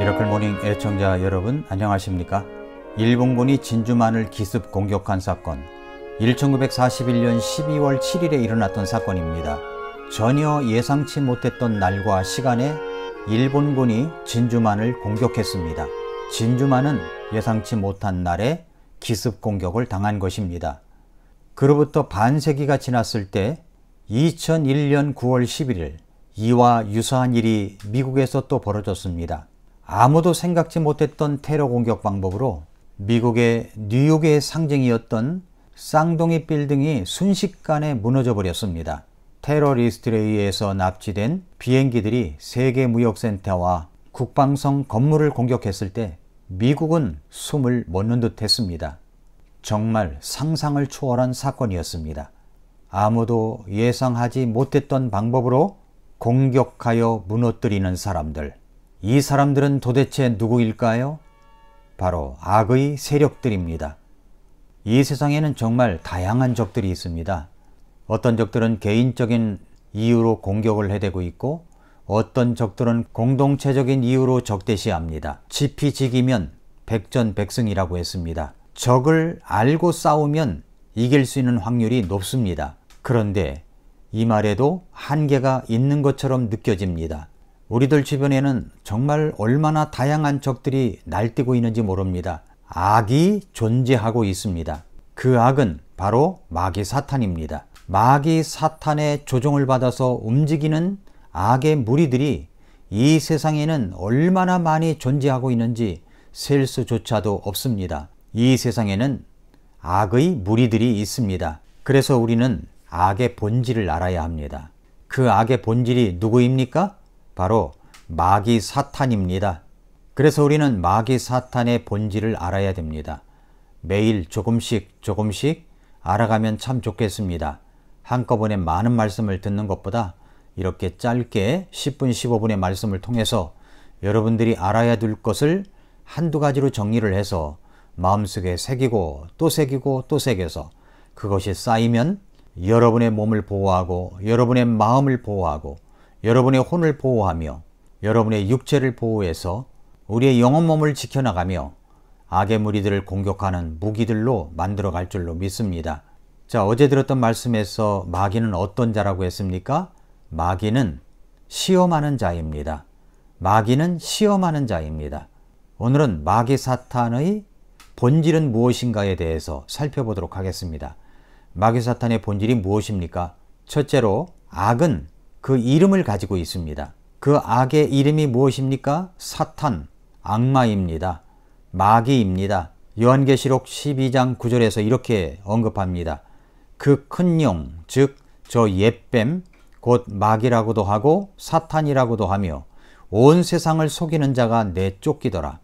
미라클 모닝 애청자 여러분 안녕하십니까? 일본군이 진주만을 기습 공격한 사건, 1941년 12월 7일에 일어났던 사건입니다. 전혀 예상치 못했던 날과 시간에 일본군이 진주만을 공격했습니다. 진주만은 예상치 못한 날에 기습 공격을 당한 것입니다. 그로부터 반세기가 지났을 때 2001년 9월 11일 이와 유사한 일이 미국에서 또 벌어졌습니다. 아무도 생각지 못했던 테러 공격 방법으로 미국의 뉴욕의 상징이었던 쌍둥이 빌딩이 순식간에 무너져 버렸습니다. 테러리스트에 의해서 납치된 비행기들이 세계무역센터와 국방성 건물을 공격했을 때 미국은 숨을 못 놓는 듯 했습니다. 정말 상상을 초월한 사건이었습니다. 아무도 예상하지 못했던 방법으로 공격하여 무너뜨리는 사람들. 이 사람들은 도대체 누구일까요? 바로 악의 세력들입니다. 이 세상에는 정말 다양한 적들이 있습니다. 어떤 적들은 개인적인 이유로 공격을 해대고 있고 어떤 적들은 공동체적인 이유로 적대시합니다. 지피지기면 백전백승이라고 했습니다. 적을 알고 싸우면 이길 수 있는 확률이 높습니다. 그런데 이 말에도 한계가 있는 것처럼 느껴집니다. 우리들 주변에는 정말 얼마나 다양한 적들이 날뛰고 있는지 모릅니다. 악이 존재하고 있습니다. 그 악은 바로 마귀 사탄입니다. 마귀 사탄의 조종을 받아서 움직이는 악의 무리들이 이 세상에는 얼마나 많이 존재하고 있는지 셀 수조차도 없습니다. 이 세상에는 악의 무리들이 있습니다. 그래서 우리는 악의 본질을 알아야 합니다. 그 악의 본질이 누구입니까? 바로 마귀 사탄입니다. 그래서 우리는 마귀 사탄의 본질을 알아야 됩니다. 매일 조금씩 알아가면 참 좋겠습니다. 한꺼번에 많은 말씀을 듣는 것보다 이렇게 짧게 10분 15분의 말씀을 통해서 여러분들이 알아야 될 것을 한두 가지로 정리를 해서 마음속에 새기고 또 새기고 또 새겨서 그것이 쌓이면 여러분의 몸을 보호하고 여러분의 마음을 보호하고 여러분의 혼을 보호하며 여러분의 육체를 보호해서 우리의 영혼 몸을 지켜나가며 악의 무리들을 공격하는 무기들로 만들어갈 줄로 믿습니다. 자, 어제 들었던 말씀에서 마귀는 어떤 자라고 했습니까? 마귀는 시험하는 자입니다. 마귀는 시험하는 자입니다. 오늘은 마귀 사탄의 본질은 무엇인가에 대해서 살펴보도록 하겠습니다. 마귀 사탄의 본질이 무엇입니까? 첫째로 악은 그 이름을 가지고 있습니다. 그 악의 이름이 무엇입니까? 사탄, 악마입니다. 마귀입니다. 요한계시록 12장 9절에서 이렇게 언급합니다. 그 큰 영, 즉 저 옛뱀, 곧 마귀라고도 하고 사탄이라고도 하며 온 세상을 속이는 자가 내쫓기더라.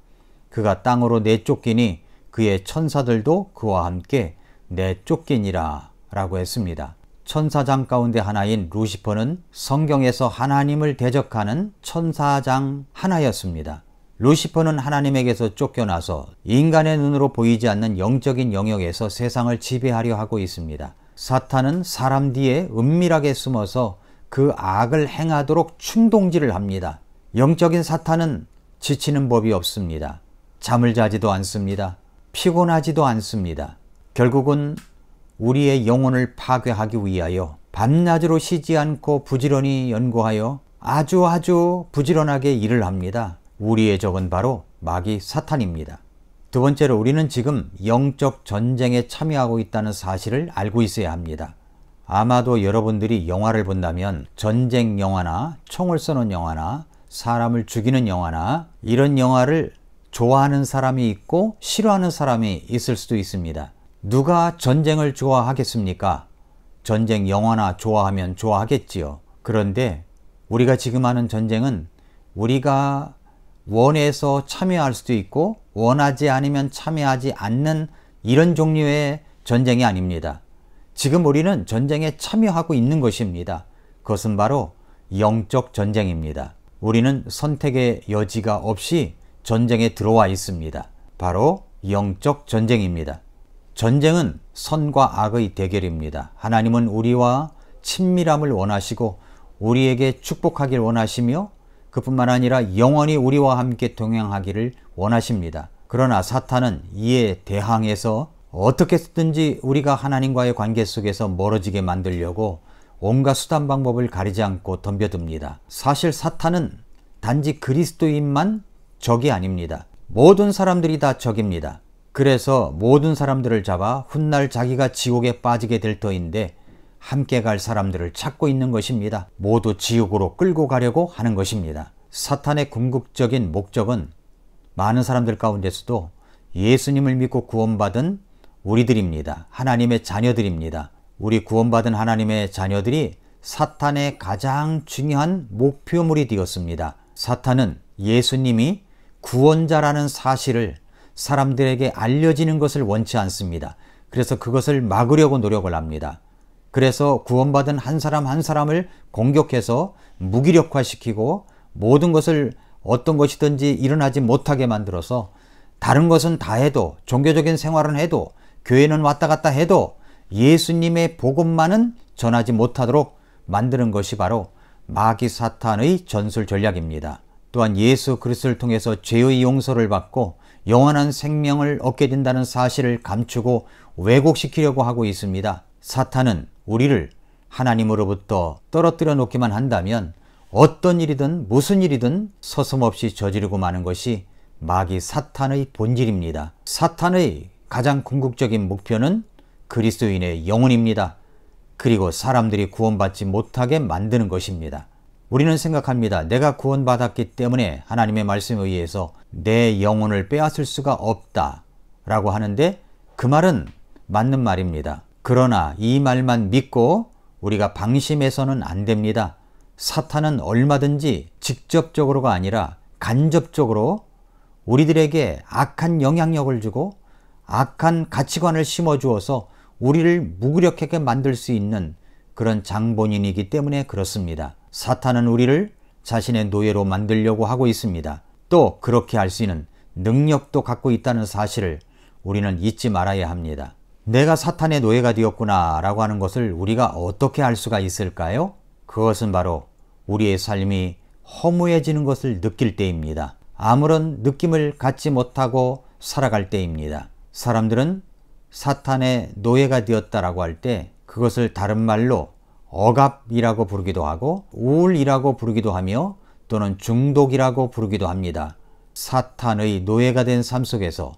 그가 땅으로 내쫓기니 그의 천사들도 그와 함께 내쫓기니라 라고 했습니다. 천사장 가운데 하나인 루시퍼는 성경에서 하나님을 대적하는 천사장 하나였습니다. 루시퍼는 하나님에게서 쫓겨나서 인간의 눈으로 보이지 않는 영적인 영역에서 세상을 지배하려 하고 있습니다. 사탄은 사람 뒤에 은밀하게 숨어서 그 악을 행하도록 충동질을 합니다. 영적인 사탄은 지치는 법이 없습니다. 잠을 자지도 않습니다. 피곤하지도 않습니다. 결국은 우리의 영혼을 파괴하기 위하여 밤낮으로 쉬지 않고 부지런히 연구하여 아주 부지런하게 일을 합니다. 우리의 적은 바로 마귀 사탄입니다. 두 번째로 우리는 지금 영적 전쟁에 참여하고 있다는 사실을 알고 있어야 합니다. 아마도 여러분들이 영화를 본다면 전쟁 영화나 총을 쏘는 영화나 사람을 죽이는 영화나 이런 영화를 좋아하는 사람이 있고 싫어하는 사람이 있을 수도 있습니다. 누가 전쟁을 좋아하겠습니까? 전쟁 영화나 좋아하면 좋아하겠지요. 그런데 우리가 지금 하는 전쟁은 우리가 원해서 참여할 수도 있고 원하지 않으면 참여하지 않는 이런 종류의 전쟁이 아닙니다. 지금 우리는 전쟁에 참여하고 있는 것입니다. 그것은 바로 영적 전쟁입니다. 우리는 선택의 여지가 없이 전쟁에 들어와 있습니다. 바로 영적 전쟁입니다. 전쟁은 선과 악의 대결입니다. 하나님은 우리와 친밀함을 원하시고 우리에게 축복하길 원하시며 그뿐만 아니라 영원히 우리와 함께 동행하기를 원하십니다. 그러나 사탄은 이에 대항해서 어떻게 쓰든지 우리가 하나님과의 관계 속에서 멀어지게 만들려고 온갖 수단 방법을 가리지 않고 덤벼듭니다. 사실 사탄은 단지 그리스도인만 적이 아닙니다. 모든 사람들이 다 적입니다. 그래서 모든 사람들을 잡아 훗날 자기가 지옥에 빠지게 될 터인데 함께 갈 사람들을 찾고 있는 것입니다. 모두 지옥으로 끌고 가려고 하는 것입니다. 사탄의 궁극적인 목적은 많은 사람들 가운데서도 예수님을 믿고 구원받은 우리들입니다. 하나님의 자녀들입니다. 우리 구원받은 하나님의 자녀들이 사탄의 가장 중요한 목표물이 되었습니다. 사탄은 예수님이 구원자라는 사실을 사람들에게 알려지는 것을 원치 않습니다. 그래서 그것을 막으려고 노력을 합니다. 그래서 구원받은 한 사람 한 사람을 공격해서 무기력화시키고 모든 것을 어떤 것이든지 일어나지 못하게 만들어서 다른 것은 다 해도 종교적인 생활은 해도 교회는 왔다 갔다 해도 예수님의 복음만은 전하지 못하도록 만드는 것이 바로 마귀 사탄의 전술 전략입니다. 또한 예수 그리스도를 통해서 죄의 용서를 받고 영원한 생명을 얻게 된다는 사실을 감추고 왜곡시키려고 하고 있습니다. 사탄은 우리를 하나님으로부터 떨어뜨려 놓기만 한다면 어떤 일이든 무슨 일이든 서슴없이 저지르고 마는 것이 마귀 사탄의 본질입니다. 사탄의 가장 궁극적인 목표는 그리스도인의 영혼입니다. 그리고 사람들이 구원받지 못하게 만드는 것입니다. 우리는 생각합니다. 내가 구원받았기 때문에 하나님의 말씀에 의해서 내 영혼을 빼앗을 수가 없다 라고 하는데 그 말은 맞는 말입니다. 그러나 이 말만 믿고 우리가 방심해서는 안 됩니다. 사탄은 얼마든지 직접적으로가 아니라 간접적으로 우리들에게 악한 영향력을 주고 악한 가치관을 심어주어서 우리를 무기력하게 만들 수 있는 그런 장본인이기 때문에 그렇습니다. 사탄은 우리를 자신의 노예로 만들려고 하고 있습니다. 또 그렇게 할 수 있는 능력도 갖고 있다는 사실을 우리는 잊지 말아야 합니다. 내가 사탄의 노예가 되었구나 라고 하는 것을 우리가 어떻게 알 수가 있을까요? 그것은 바로 우리의 삶이 허무해지는 것을 느낄 때입니다. 아무런 느낌을 갖지 못하고 살아갈 때입니다. 사람들은 사탄의 노예가 되었다라고 할 때 그것을 다른 말로 억압이라고 부르기도 하고 우울이라고 부르기도 하며 또는 중독이라고 부르기도 합니다. 사탄의 노예가 된 삶 속에서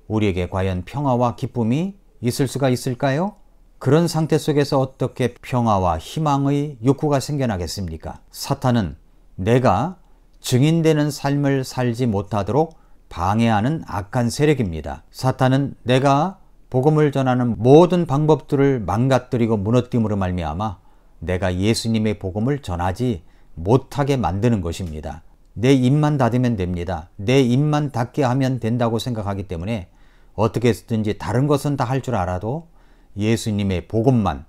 우리에게 과연 평화와 기쁨이 있을 수가 있을까요? 그런 상태 속에서 어떻게 평화와 희망의 욕구가 생겨나겠습니까? 사탄은 내가 증인되는 삶을 살지 못하도록 방해하는 악한 세력입니다. 사탄은 내가 복음을 전하는 모든 방법들을 망가뜨리고 무너뜨림으로 말미암아 내가 예수님의 복음을 전하지 못하게 만드는 것입니다. 내 입만 닫으면 됩니다. 내 입만 닫게 하면 된다고 생각하기 때문에 어떻게 했든지 다른 것은 다 할 줄 알아도 예수님의 복음만,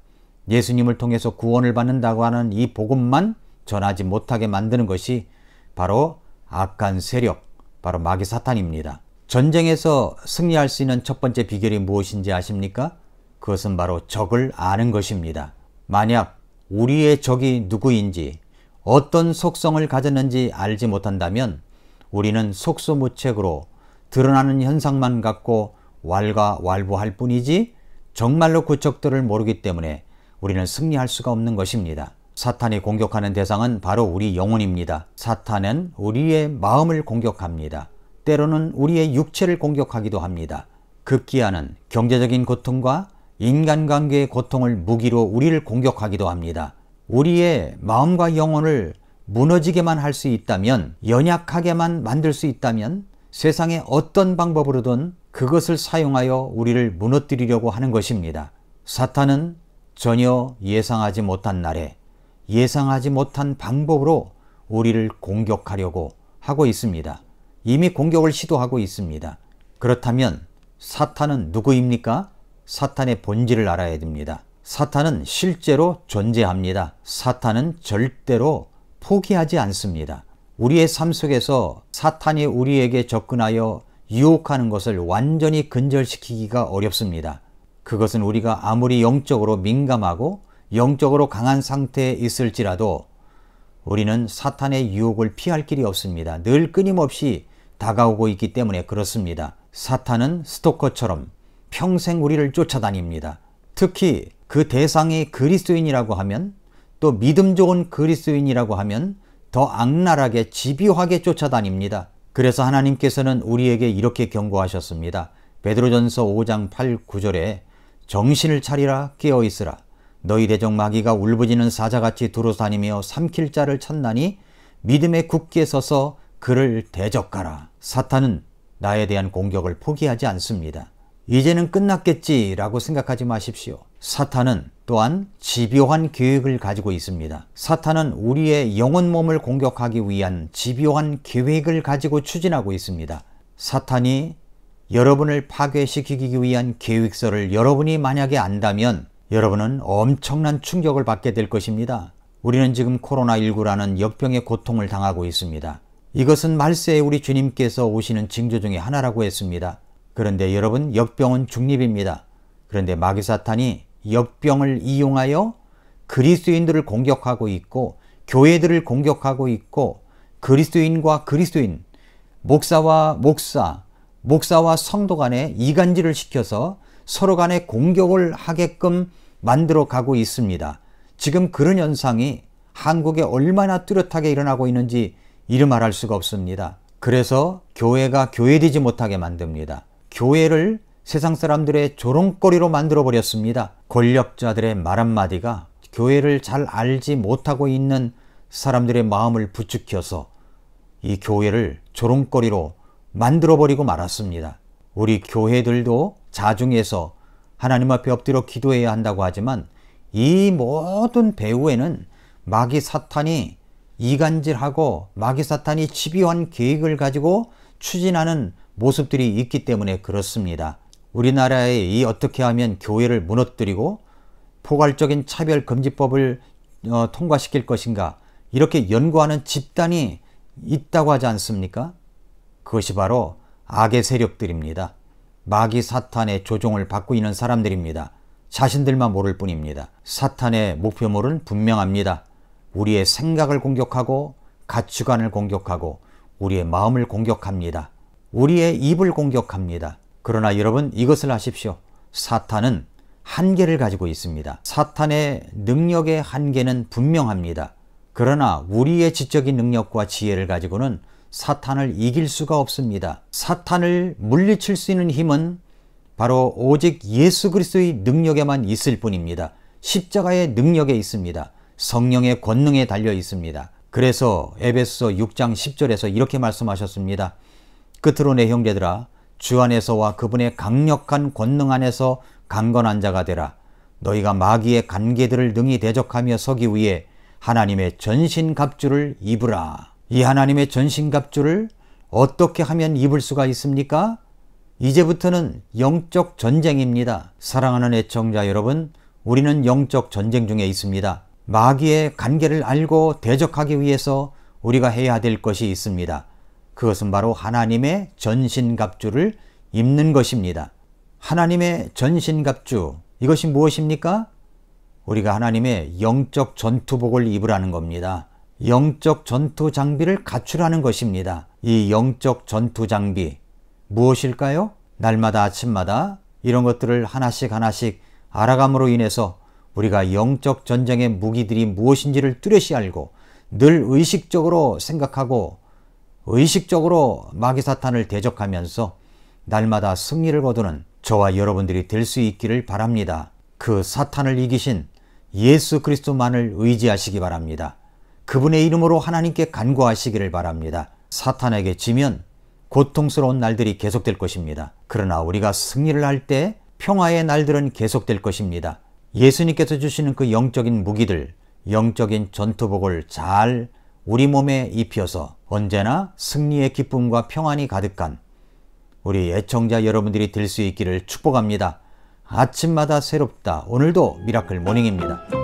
예수님을 통해서 구원을 받는다고 하는 이 복음만 전하지 못하게 만드는 것이 바로 악한 세력, 바로 마귀 사탄입니다. 전쟁에서 승리할 수 있는 첫 번째 비결이 무엇인지 아십니까? 그것은 바로 적을 아는 것입니다. 만약 우리의 적이 누구인지 어떤 속성을 가졌는지 알지 못한다면 우리는 속수무책으로 드러나는 현상만 갖고 왈가왈부할 뿐이지 정말로 그 적들을 모르기 때문에 우리는 승리할 수가 없는 것입니다. 사탄이 공격하는 대상은 바로 우리 영혼입니다. 사탄은 우리의 마음을 공격합니다. 때로는 우리의 육체를 공격하기도 합니다. 급기야는 경제적인 고통과 인간관계의 고통을 무기로 우리를 공격하기도 합니다. 우리의 마음과 영혼을 무너지게만 할 수 있다면, 연약하게만 만들 수 있다면 세상의 어떤 방법으로든 그것을 사용하여 우리를 무너뜨리려고 하는 것입니다. 사탄은 전혀 예상하지 못한 날에 예상하지 못한 방법으로 우리를 공격하려고 하고 있습니다. 이미 공격을 시도하고 있습니다. 그렇다면 사탄은 누구입니까? 사탄의 본질을 알아야 됩니다. 사탄은 실제로 존재합니다. 사탄은 절대로 포기하지 않습니다. 우리의 삶 속에서 사탄이 우리에게 접근하여 유혹하는 것을 완전히 근절시키기가 어렵습니다. 그것은 우리가 아무리 영적으로 민감하고 영적으로 강한 상태에 있을지라도 우리는 사탄의 유혹을 피할 길이 없습니다. 늘 끊임없이 다가오고 있기 때문에 그렇습니다. 사탄은 스토커처럼 평생 우리를 쫓아다닙니다. 특히 그 대상이 그리스도인이라고 하면, 또 믿음 좋은 그리스도인이라고 하면 더 악랄하게 집요하게 쫓아다닙니다. 그래서 하나님께서는 우리에게 이렇게 경고하셨습니다. 베드로전서 5장 8, 9절에 정신을 차리라, 깨어있으라. 너희 대적 마귀가 울부짖는 사자같이 두루다니며 삼킬 자를 찾나니 믿음에 굳게 서서 그를 대적하라. 사탄은 나에 대한 공격을 포기하지 않습니다. 이제는 끝났겠지라고 생각하지 마십시오. 사탄은 또한 집요한 계획을 가지고 있습니다. 사탄은 우리의 영혼 몸을 공격하기 위한 집요한 계획을 가지고 추진하고 있습니다. 사탄이 여러분을 파괴시키기 위한 계획서를 여러분이 만약에 안다면 여러분은 엄청난 충격을 받게 될 것입니다. 우리는 지금 코로나19라는 역병의 고통을 당하고 있습니다. 이것은 말세에 우리 주님께서 오시는 징조 중에 하나라고 했습니다. 그런데 여러분, 역병은 중립입니다. 그런데 마귀 사탄이 역병을 이용하여 그리스도인들을 공격하고 있고, 교회들을 공격하고 있고, 그리스도인과 그리스도인, 목사와 목사, 목사와 성도 간에 이간질을 시켜서 서로 간에 공격을 하게끔 만들어 가고 있습니다. 지금 그런 현상이 한국에 얼마나 뚜렷하게 일어나고 있는지 이루 말할 수가 없습니다. 그래서 교회가 교회되지 못하게 만듭니다. 교회를 세상 사람들의 조롱거리로 만들어 버렸습니다. 권력자들의 말 한마디가 교회를 잘 알지 못하고 있는 사람들의 마음을 부추겨서 이 교회를 조롱거리로 만들어 버리고 말았습니다. 우리 교회들도 자중해서 하나님 앞에 엎드려 기도해야 한다고 하지만 이 모든 배후에는 마귀 사탄이 이간질하고 마귀 사탄이 집요한 계획을 가지고 추진하는 모습들이 있기 때문에 그렇습니다. 우리나라에 이 어떻게 하면 교회를 무너뜨리고 포괄적인 차별금지법을 통과시킬 것인가, 이렇게 연구하는 집단이 있다고 하지 않습니까? 그것이 바로 악의 세력들입니다. 마귀 사탄의 조종을 받고 있는 사람들입니다. 자신들만 모를 뿐입니다. 사탄의 목표물은 분명합니다. 우리의 생각을 공격하고 가치관을 공격하고 우리의 마음을 공격합니다. 우리의 입을 공격합니다. 그러나 여러분, 이것을 아십시오. 사탄은 한계를 가지고 있습니다. 사탄의 능력의 한계는 분명합니다. 그러나 우리의 지적인 능력과 지혜를 가지고는 사탄을 이길 수가 없습니다. 사탄을 물리칠 수 있는 힘은 바로 오직 예수 그리스도의 능력에만 있을 뿐입니다. 십자가의 능력에 있습니다. 성령의 권능에 달려 있습니다. 그래서 에베소 6장 10절에서 이렇게 말씀하셨습니다. 끝으로 내 형제들아, 주 안에서와 그분의 강력한 권능 안에서 강건한 자가 되라. 너희가 마귀의 간계들을 능히 대적하며 서기 위해 하나님의 전신갑주를 입으라. 이 하나님의 전신갑주를 어떻게 하면 입을 수가 있습니까? 이제부터는 영적 전쟁입니다. 사랑하는 애청자 여러분, 우리는 영적 전쟁 중에 있습니다. 마귀의 간계를 알고 대적하기 위해서 우리가 해야 될 것이 있습니다. 그것은 바로 하나님의 전신갑주를 입는 것입니다. 하나님의 전신갑주, 이것이 무엇입니까? 우리가 하나님의 영적 전투복을 입으라는 겁니다. 영적 전투 장비를 갖추라는 것입니다. 이 영적 전투 장비 무엇일까요? 날마다 아침마다 이런 것들을 하나씩 알아감으로 인해서 우리가 영적 전쟁의 무기들이 무엇인지를 뚜렷이 알고 늘 의식적으로 생각하고 의식적으로 마귀 사탄을 대적하면서 날마다 승리를 거두는 저와 여러분들이 될 수 있기를 바랍니다. 그 사탄을 이기신 예수 그리스도만을 의지하시기 바랍니다. 그분의 이름으로 하나님께 간구하시기를 바랍니다. 사탄에게 지면 고통스러운 날들이 계속될 것입니다. 그러나 우리가 승리를 할 때 평화의 날들은 계속될 것입니다. 예수님께서 주시는 그 영적인 무기들, 영적인 전투복을 잘 우리 몸에 입혀서 언제나 승리의 기쁨과 평안이 가득한 우리 애청자 여러분들이 될 수 있기를 축복합니다. 아침마다 새롭다. 오늘도 미라클 모닝입니다.